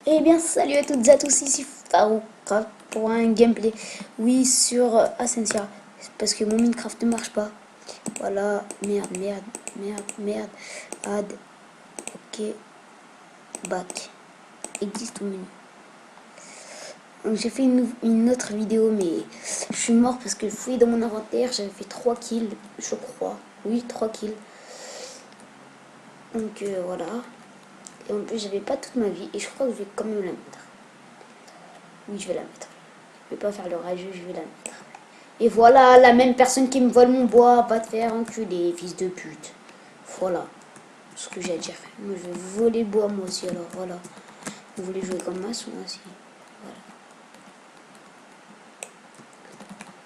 Eh bien, salut à toutes et à tous, ici Farouk pour un gameplay, oui, sur Ascensia. Parce que mon Minecraft ne marche pas. Voilà, merde, add, ok, back, existe au menu. Donc j'ai fait une autre vidéo, mais je suis mort parce que je fouillais dans mon inventaire, j'avais fait 3 kills, je crois. Oui, 3 kills. Donc voilà. Et en plus, j'avais pas toute ma vie, et je crois que je vais quand même la mettre. Oui, je vais la mettre. Je vais pas faire le rageux, je vais la mettre. Et voilà, la même personne qui me vole mon bois va te faire enculer, fils de pute. Voilà ce que j'ai à dire. Moi, je vais voler le bois, moi aussi, alors voilà. Vous voulez jouer comme maçon aussi. Voilà.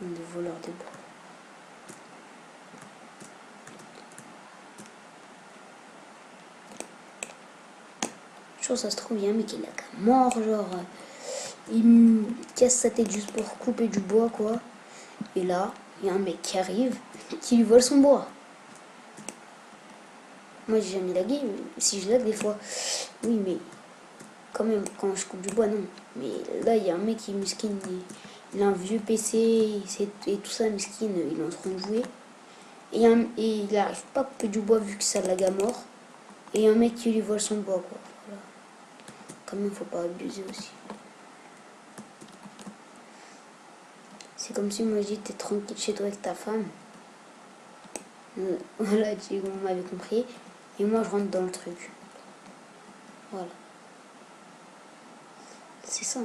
On est voleurs de bois. Je trouve ça se trouve bien, mais qu'il a qu'à mort, genre. Il me casse sa tête juste pour couper du bois, quoi. Et là, il y a un mec qui arrive, qui lui vole son bois. Moi, j'ai jamais lagué. Si je lag des fois, oui, mais quand même, quand je coupe du bois, non. Mais là, il y a un mec qui est miskin, il a un vieux PC et tout ça, miskin, il est en train de jouer. Et il n'arrive pas à couper du bois vu que ça lag à mort. Et un mec qui lui vole son bois, quoi. Voilà. Quand même, faut pas abuser aussi. C'est comme si moi je dis, t'es tranquille chez toi avec ta femme. Voilà, on m'avait compris. Et moi, je rentre dans le truc. Voilà. C'est ça, hein.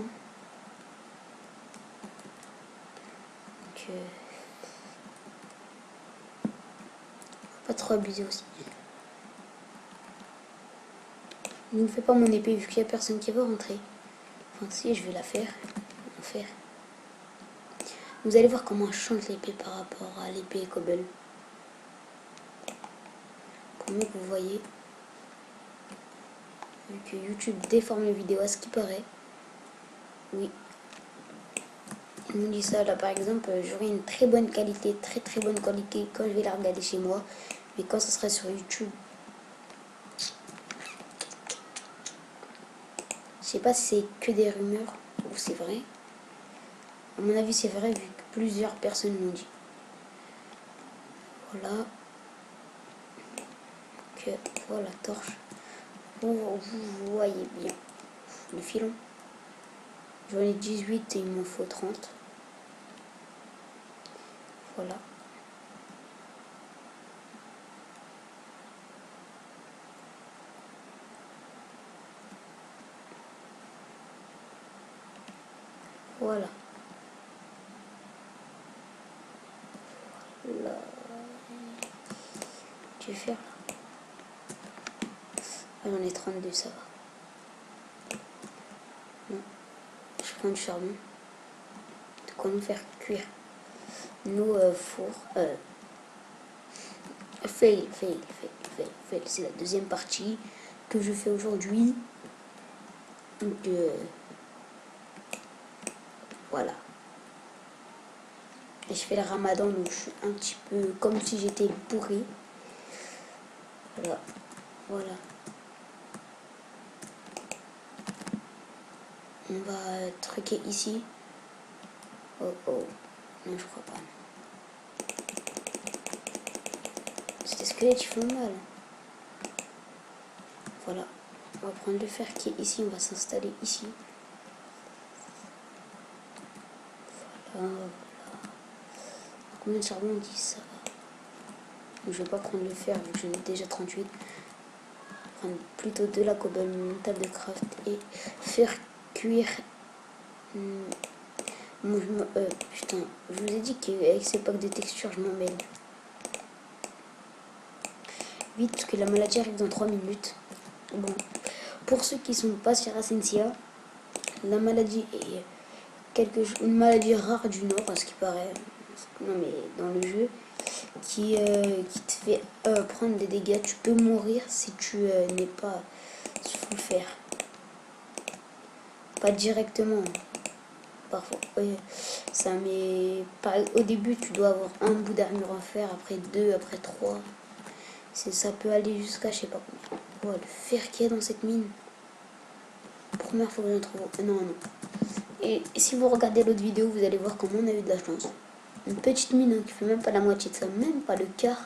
Donc, faut pas trop abuser aussi. Ne me fais pas mon épée vu qu'il n'y a personne qui va rentrer. Enfin, si, je vais la faire. En faire. Vous allez voir comment je change l'épée par rapport à l'épée Cobble. Comme vous voyez. Vu que YouTube déforme les vidéos à ce qui paraît. Oui. Il nous dit ça là par exemple, j'aurai une très bonne qualité, très bonne qualité quand je vais la regarder chez moi. Mais quand ça sera sur YouTube, je sais pas si c'est que des rumeurs ou c'est vrai. À mon avis c'est vrai vu que plusieurs personnes m'ont dit. Voilà. Que voilà torche. Vous voyez bien le filon. J'en ai 18 et il m'en faut 30. Voilà. Voilà. Là. Tu veux faire là? Ah, j'en ai 32, ça va. Non. Je prends du charbon. De quoi nous faire cuire nos fours. Fail. C'est la deuxième partie que je fais aujourd'hui. Donc voilà. Et je fais le ramadan, donc je suis un petit peu comme si j'étais bourré. Voilà. Voilà. On va truquer ici. Oh. Non, je crois pas. Ces squelettes, ils font mal. Voilà. On va prendre le fer qui est ici. On va s'installer ici. Voilà. Combien de charbon on dit ça va. Je vais pas prendre le fer vu que j'en ai déjà 38. Prendre plutôt de la cobble, une table de craft et faire cuire. Putain, je vous ai dit qu'avec ces packs de textures, je m'en mêle. Vite, parce que la maladie arrive dans 3 minutes. Bon, pour ceux qui sont pas sur Ascensia, la maladie est une maladie rare du Nord, à ce qui paraît. Non, mais dans le jeu, qui te fait prendre des dégâts. Tu peux mourir si tu n'es pas sous le fer. Pas directement. Parfois, ça met. Au début, tu dois avoir un bout d'armure en fer, après 2, après 3. Ça peut aller jusqu'à je sais pas combien. Oh, le fer qu'il y a dans cette mine. première fois que j'en trouve. Non, non. Et si vous regardez l'autre vidéo, vous allez voir comment on a eu de la chance. Une petite mine hein, qui fait même pas la moitié de ça, même pas le quart.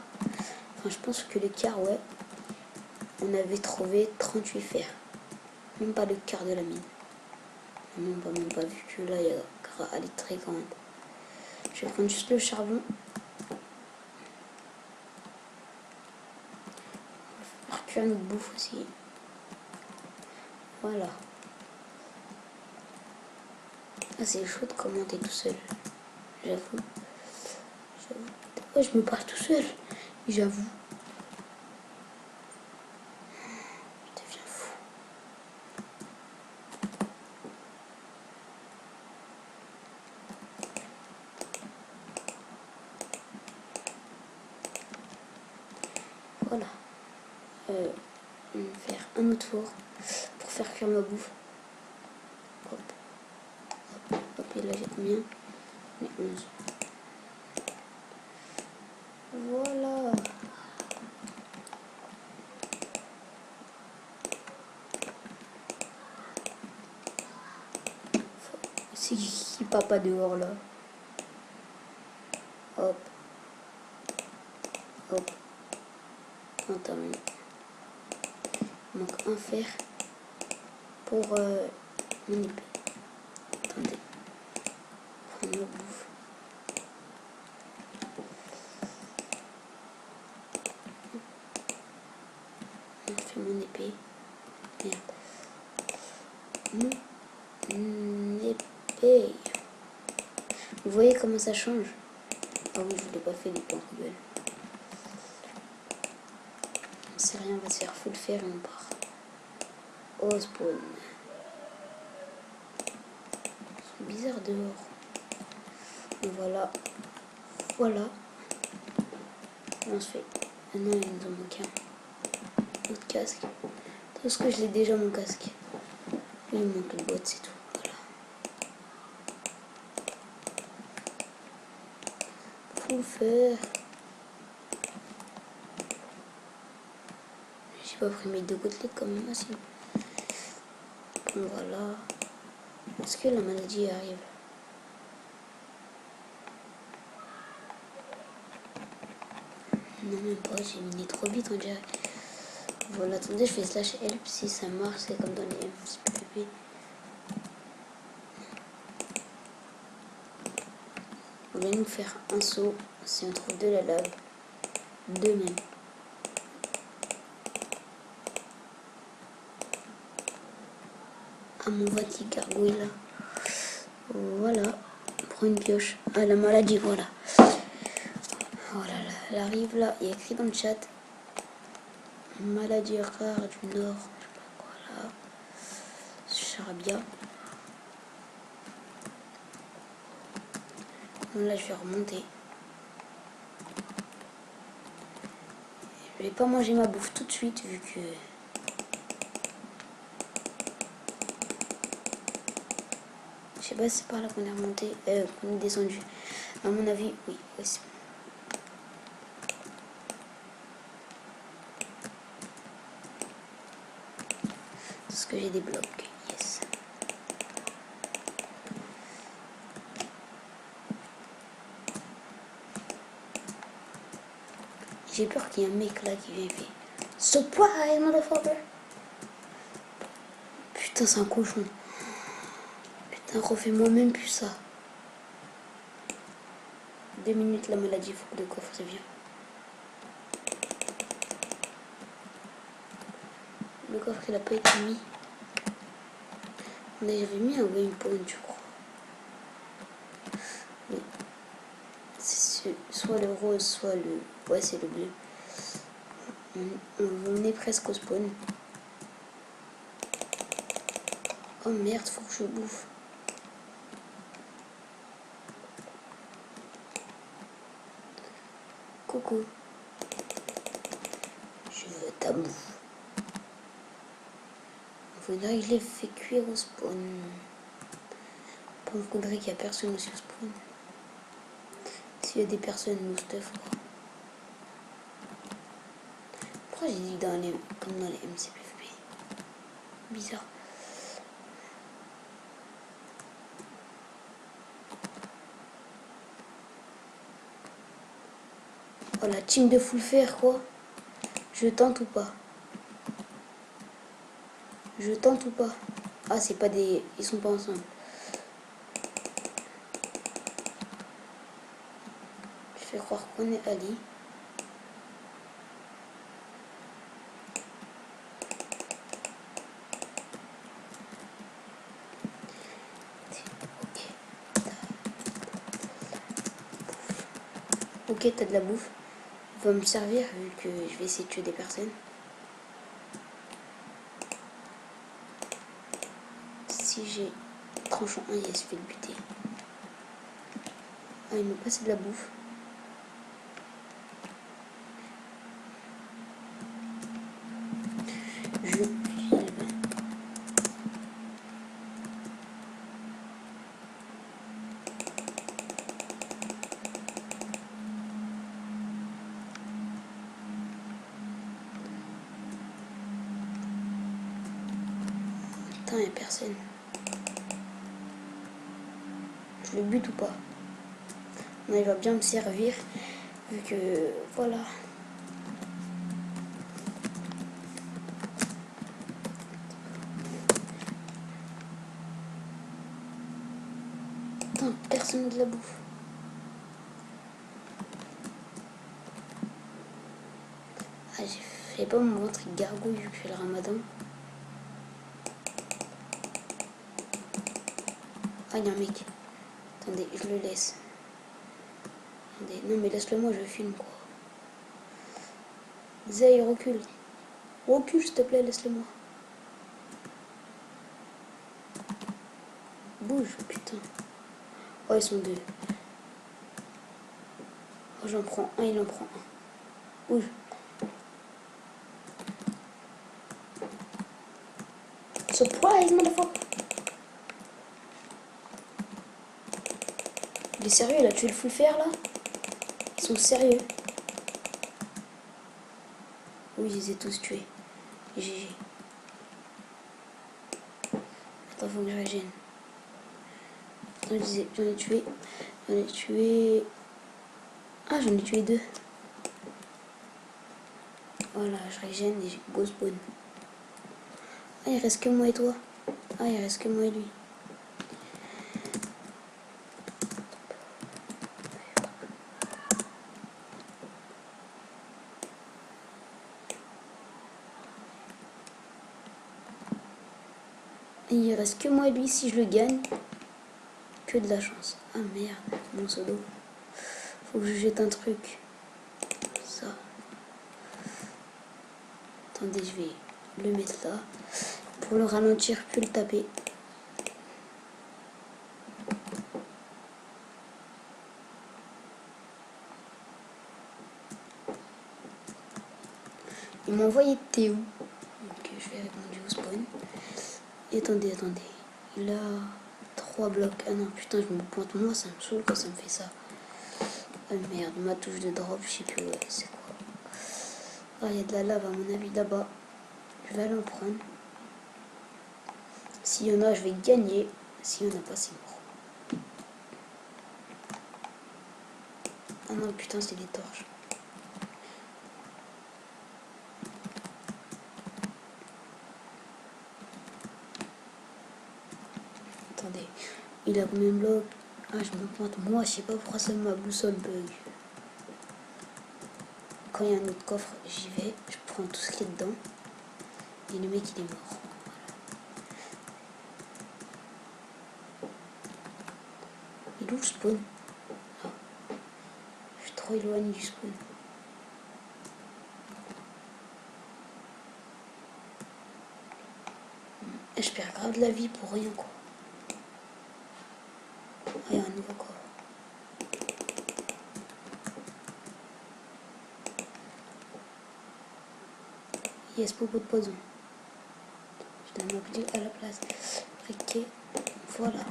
Enfin, je pense que le quart, ouais. On avait trouvé 38 fers. Même pas le quart de la mine. Même pas vu que là, elle est très grande. Je vais prendre juste le charbon. On va faire cuire notre bouffe aussi. Voilà. Ah, c'est chaud de commenter tout seul. J'avoue. Ouais, je me parle tout seul. J'avoue. Je deviens fou. Voilà. On va faire un autre four pour faire cuire ma bouffe. Hop. Hop. Hop. Et là, j'ai combien? Mais 11. Voilà. C'est qui papa dehors là? Hop. Hop. Pantalon. Il manque un fer pour mon épée. Attendez. Prendre ma bouffe. On fait mon épée. Merde. Mon épée. Vous voyez comment ça change? Ah oui, je ne l'ai pas fait les plans rebelles. C'est rien, on va se faire full fer et on part. Au spawn. C'est bizarre dehors. Et voilà. Voilà. On se fait. Maintenant, il nous en manque un. Autre casque. Parce que je l'ai déjà mon casque. Il me manque une boîte, c'est tout. Voilà. Full fer. J'ai pas pris mes 2 côtelettes quand même aussi. Bon, voilà. Est-ce que la maladie arrive? Non, même pas, j'ai miné trop vite on dirait. Voilà, attendez, je fais slash help si ça marche, c'est comme dans les MCPP. On va nous faire un saut si on trouve de la lave. 2 même. Ah, mon petit gargouille là. Voilà. On prend une pioche. Ah, la maladie, voilà. Voilà, là, elle arrive là. Il y a écrit dans le chat. Maladie rare du Nord. Je sais pas quoi là. Charabia. Bon, là, je vais remonter. Je vais pas manger ma bouffe tout de suite vu que... Je sais pas si c'est par là qu'on est remonté, qu'on est descendu. À mon avis, oui, c'est bon. Parce que j'ai des blocs, yes. J'ai peur qu'il y ait un mec là qui vient faire surprise, motherfucker. Putain, c'est un cochon. Putain, refais-moi même plus ça. 2 minutes la maladie, faut que le coffre, c'est bien. Le coffre, il a pas été mis. On avait mis un waypoint, je crois. Oui. C'est soit le rose, soit le... Ouais, c'est le bleu. On est presque au spawn. Oh merde, faut que je bouffe. Coucou. Je veux ta bouffe. Faudrait que je les fais cuire au spawn. Bon, faudrait qu'il y a personne aussi au spawn. S'il y a des personnes, nous stuff quoi. Pourquoi j'ai dit dans les... comme dans les MCPFP? Bizarre. Oh, la team de full fer, quoi. Je tente ou pas? Je tente ou pas? Ah, c'est pas des... Ils sont pas ensemble. Je fais croire qu'on est Ali. Ok, t'as de la bouffe. Va me servir vu que je vais essayer de tuer des personnes. Si j'ai tranchant un, yes, je vais le buter. Ah, il m'a passé de la bouffe. Je file. Putain, y'a personne. Je le bute ou pas? Non, il va bien me servir. Vu que... Voilà. Putain, personne n'a de la bouffe. Ah, j'ai fait pas mon ventre qui gargouille vu que je fais le ramadan. Ah, y'a un mec. Attendez, je le laisse. Attendez, non mais laisse-le moi, je filme quoi. Zay, recule. Recule s'il te plaît, laisse-le moi. Bouge, putain. Oh, ils sont deux. Oh, j'en prends un, il en prend un. Bouge. Surprise, motherfucker. Il est sérieux, il a tué le full fer là? Ils sont sérieux. Oui, je les ai tous tués. GG. Attends, faut que je régène. J'en ai tué. J'en ai tué. Ah, j'en ai tué deux. Voilà, je régène et j'ai go spawn. Ah, il reste que moi et toi. Ah, il reste que moi et lui. Et il reste que moi et lui. Si je le gagne, que de la chance. Ah merde, mon solo. Faut que je jette un truc. Ça. Attendez, je vais le mettre là. Pour le ralentir, puis le taper. Il m'a envoyé Théo. Donc je vais répondre au spawn. Et attendez. Il a 3 blocs. Ah non, putain, je me pointe moi, ça me saoule quand ça me fait ça. Ah merde, ma touche de drop, je sais plus c'est quoi. Ah, il y a de la lave à mon avis là-bas. Je vais aller en prendre. S'il y en a, je vais gagner. S'il y en a pas, c'est mort. Ah non, putain, c'est des torches. Attendez, il a combien de blocs? Ah, je me pointe. Moi, je sais pas pourquoi ça ma boussole bug. Quand il y a un autre coffre, j'y vais. Je prends tout ce qui est dedans. Et le mec, il est mort. Il est où le spawn? Ah, je suis trop éloigné du spawn. Et je perds grave de la vie pour rien, quoi. Ah, il y a un nouveau coffre. Yes, beaucoup de poison. Je donne un petit à la place. Briquet. Voilà.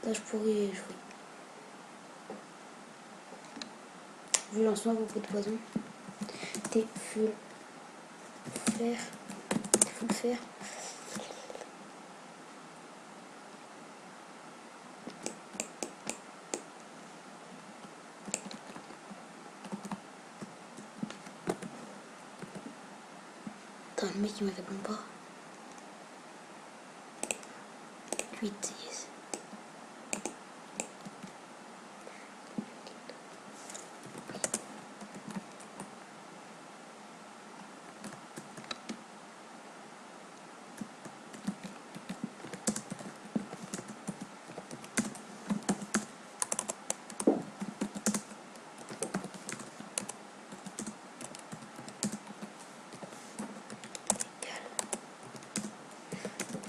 Là, je pourrais jouer. Je lance moi beaucoup de poison. T'es full fer. Full fer. le mec il me répond pas. 8, yes.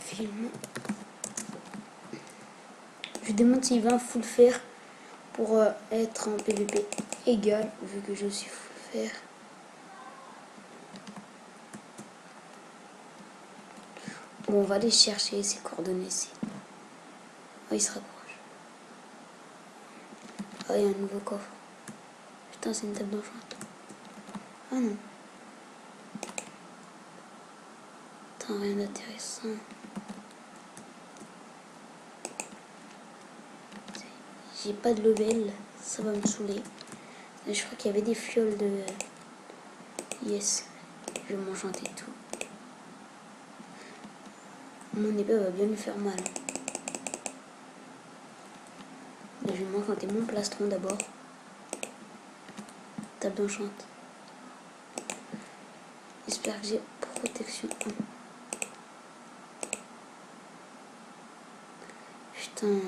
Film. Je demande s'il va full faire pour être en PVP égal, vu que je suis full faire. Bon, on va aller chercher ses coordonnées ici. Oh, il se rapproche. Ah, il y a un nouveau coffre. Putain, c'est une table d'enchante. Ah non. Putain, rien d'intéressant. J'ai pas de level, ça va me saouler. Je crois qu'il y avait des fioles de... Yes, je vais m'enchanter tout. Mon épée va bien lui faire mal. Je vais m'enchanter mon plastron d'abord. Table d'enchante. J'espère que j'ai protection 1. Putain.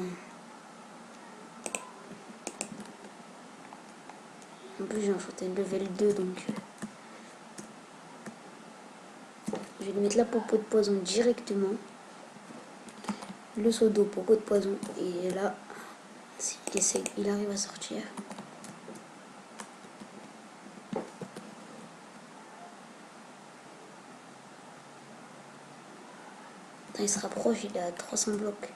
En plus j'ai enchanté level 2 donc... je vais lui mettre la popo de poison directement. Le seau d'eau, popo de poison. Et là, il arrive à sortir. Putain, il se rapproche, il est à 300 blocs.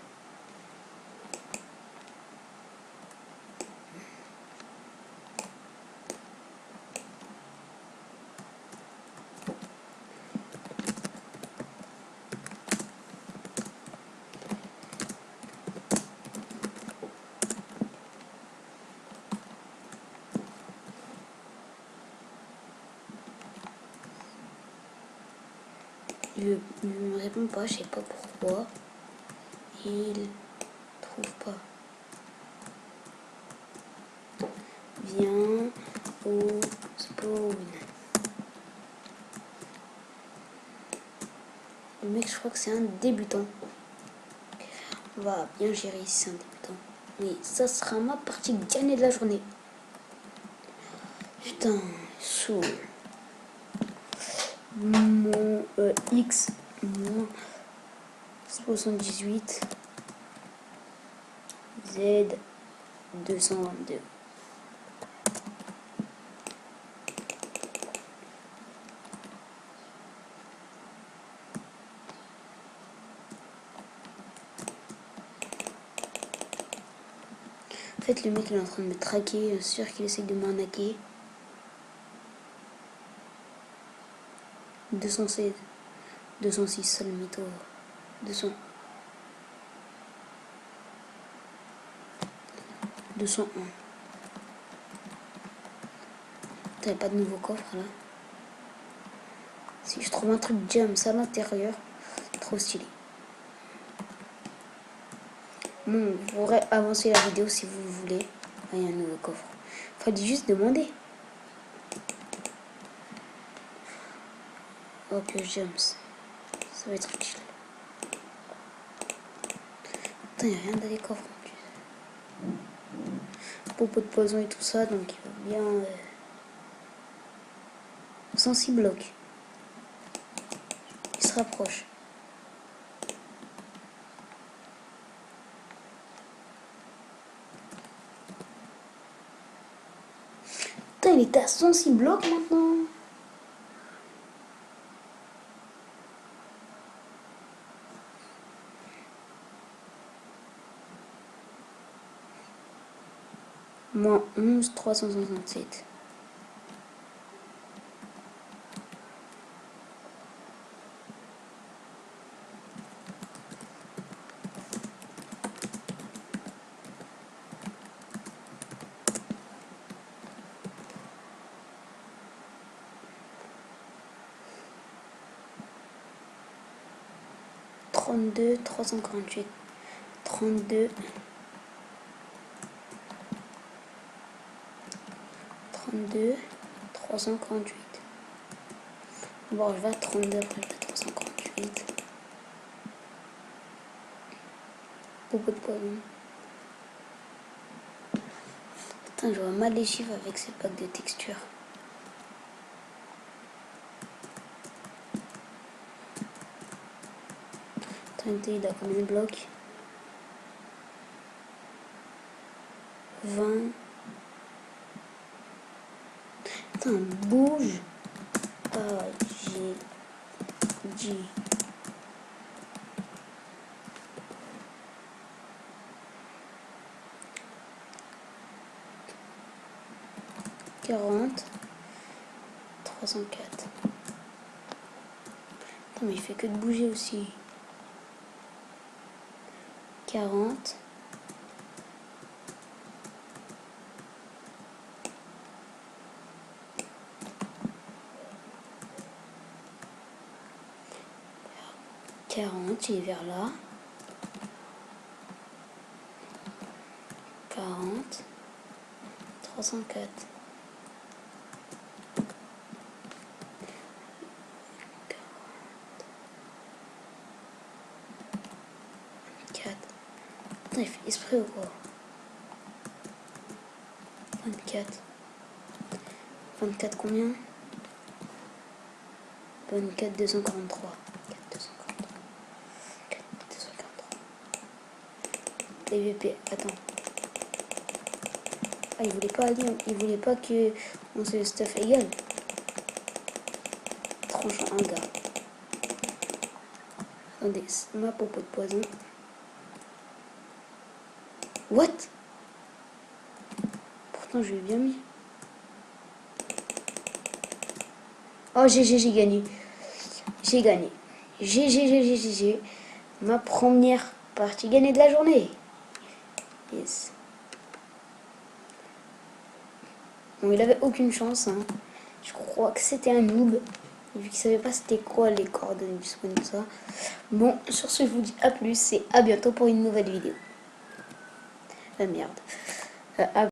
Il ne me répond pas, je sais pas pourquoi. Il trouve pas. Viens au spawn. Le mec, je crois que c'est un débutant. On va bien gérer si c'est un débutant. Mais ça sera ma partie gagnée de la journée. Putain, saoul. Mon X moins 78 Z 222. En fait, le mec il est en train de me traquer, sûr qu'il essaye de m'arnaquer. 216, 206, seul mytho. 200, 201. T'avais pas de nouveau coffre là. Si je trouve un truc gems à l'intérieur, trop stylé. Bon, vous pourrez avancer la vidéo si vous voulez. Ah, il y a un nouveau coffre. Fallait juste demander. Ok, gems. Ça va être utile. Putain, il n'y a rien dans les coffres en plus. Popo de poison et tout ça, donc il va bien... 106 blocs. Il se rapproche. Putain, il était à 106 blocs maintenant. Moins 11, 367. 32 348. 32 348. Bon, je vais à 32, après je vais à 348. Beaucoup de poison. Putain, je vois mal les chiffres avec ces packs de textures. Attends, il a combien de blocs? 20. Putain, bouge. Ah, j'ai dit. « 40 304. Attends, mais il fait que de bouger aussi. 40 40, il est vers là. 40 304. 4. Putain, il fait exprès ou quoi? 24. 24 combien? 24 243. 4 243. 4 243. PVP, attends. Ah, il voulait pas que on se stuff égal. Tranchant un gars. Attendez, ma popo de poison. What? Pourtant je l'ai bien mis. Oh GG, j'ai gagné. J'ai gagné. GG. Ma première partie gagnée de la journée. Yes. Bon, il avait aucune chance. Hein. Je crois que c'était un noob. Vu qu'il savait pas c'était quoi les coordonnées du spawn et tout ça. Bon, sur ce, je vous dis à plus et à bientôt pour une nouvelle vidéo. Merde.